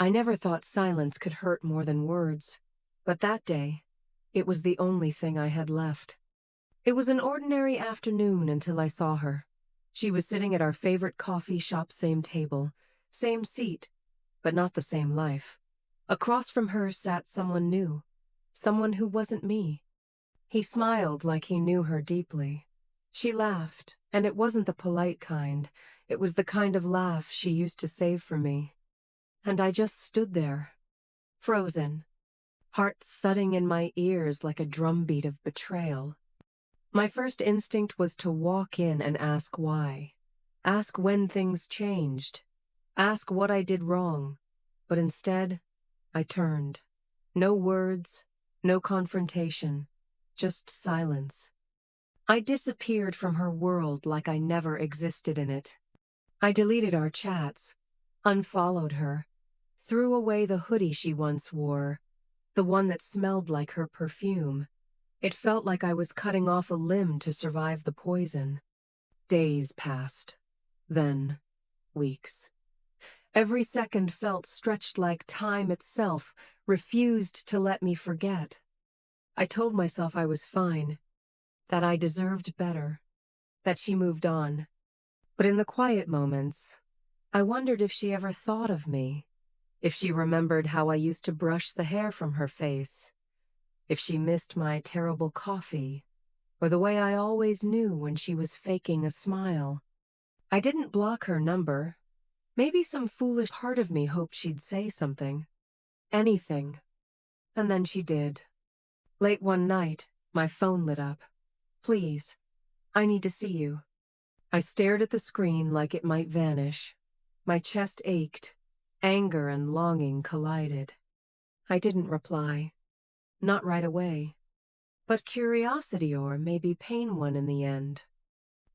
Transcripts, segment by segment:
I never thought silence could hurt more than words, but that day, it was the only thing I had left. It was an ordinary afternoon until I saw her. She was sitting at our favorite coffee shop, same table, same seat, but not the same life. Across from her sat someone new, someone who wasn't me. He smiled like he knew her deeply. She laughed, and it wasn't the polite kind. It was the kind of laugh she used to save for me. And I just stood there, frozen, heart thudding in my ears like a drumbeat of betrayal. My first instinct was to walk in and ask why. Ask when things changed. Ask what I did wrong. But instead, I turned. No words, no confrontation, just silence. I disappeared from her world like I never existed in it. I deleted our chats, unfollowed her, threw away the hoodie she once wore, the one that smelled like her perfume. It felt like I was cutting off a limb to survive the poison. Days passed. Then, weeks. Every second felt stretched like time itself, refused to let me forget. I told myself I was fine, that I deserved better, that she moved on. But in the quiet moments, I wondered if she ever thought of me, if she remembered how I used to brush the hair from her face, if she missed my terrible coffee, or the way I always knew when she was faking a smile. I didn't block her number. Maybe some foolish part of me hoped she'd say something. Anything. And then she did. Late one night, my phone lit up. "Please, I need to see you." I stared at the screen like it might vanish. My chest ached. Anger and longing collided. I didn't reply. Not right away. But curiosity or maybe pain won in the end.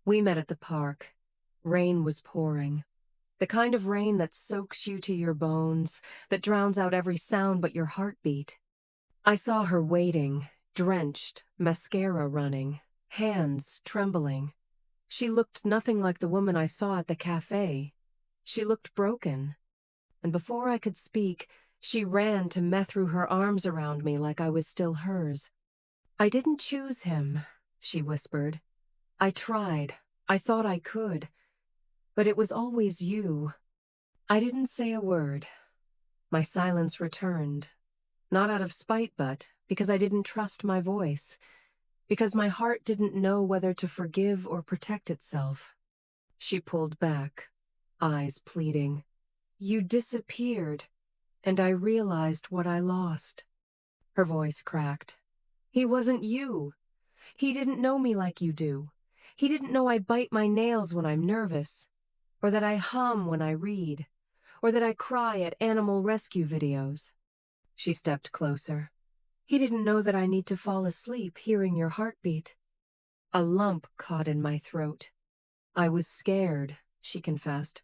We met at the park. Rain was pouring. The kind of rain that soaks you to your bones, that drowns out every sound but your heartbeat. I saw her waiting, drenched, mascara running, hands trembling. She looked nothing like the woman I saw at the cafe. She looked broken. And before I could speak, she ran to threw her arms around me like I was still hers. "I didn't choose him," she whispered. "I tried. I thought I could. But it was always you." I didn't say a word. My silence returned. Not out of spite, but because I didn't trust my voice. Because my heart didn't know whether to forgive or protect itself. She pulled back, eyes pleading. "You disappeared, and I realized what I lost." Her voice cracked. "He wasn't you. He didn't know me like you do. He didn't know I bite my nails when I'm nervous, or that I hum when I read, or that I cry at animal rescue videos." She stepped closer. "He didn't know that I need to fall asleep hearing your heartbeat." A lump caught in my throat. "I was scared," she confessed.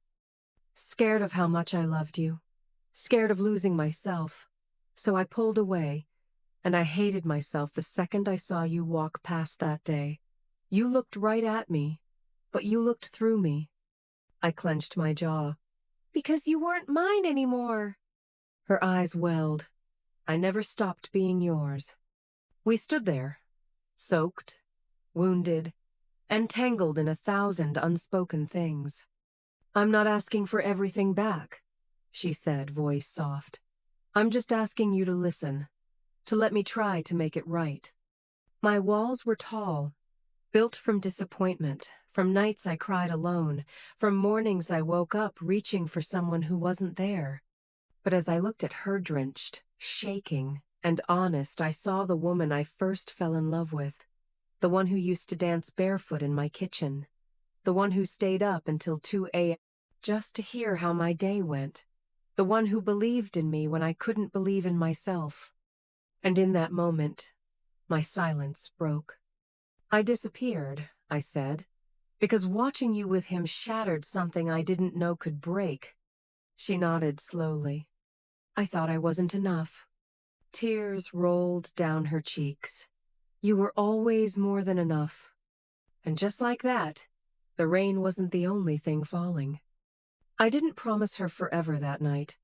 "Scared of how much I loved you. Scared of losing myself. So I pulled away, and I hated myself the second I saw you walk past that day. You looked right at me, but you looked through me." I clenched my jaw. "Because you weren't mine anymore." Her eyes welled. "I never stopped being yours." We stood there, soaked, wounded, entangled in 1,000 unspoken things. "I'm not asking for everything back," she said, voice soft. "I'm just asking you to listen, to let me try to make it right." My walls were tall, built from disappointment, from nights I cried alone, from mornings I woke up reaching for someone who wasn't there. But as I looked at her drenched, shaking, and honest, I saw the woman I first fell in love with. The one who used to dance barefoot in my kitchen. The one who stayed up until 2 a.m. just to hear how my day went. The one who believed in me when I couldn't believe in myself. And in that moment, my silence broke. "I disappeared," I said, "because watching you with him shattered something I didn't know could break." She nodded slowly. "I thought I wasn't enough." Tears rolled down her cheeks. "You were always more than enough." And just like that, the rain wasn't the only thing falling. I didn't promise her forever that night.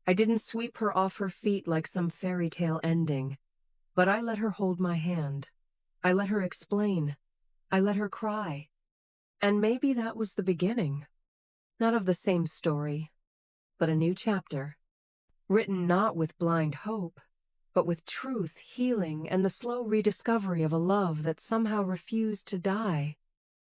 I didn't sweep her off her feet like some fairy tale ending, but I let her hold my hand. I let her explain. I let her cry. And maybe that was the beginning. Not of the same story, but a new chapter. Written not with blind hope, but with truth, healing, and the slow rediscovery of a love that somehow refused to die.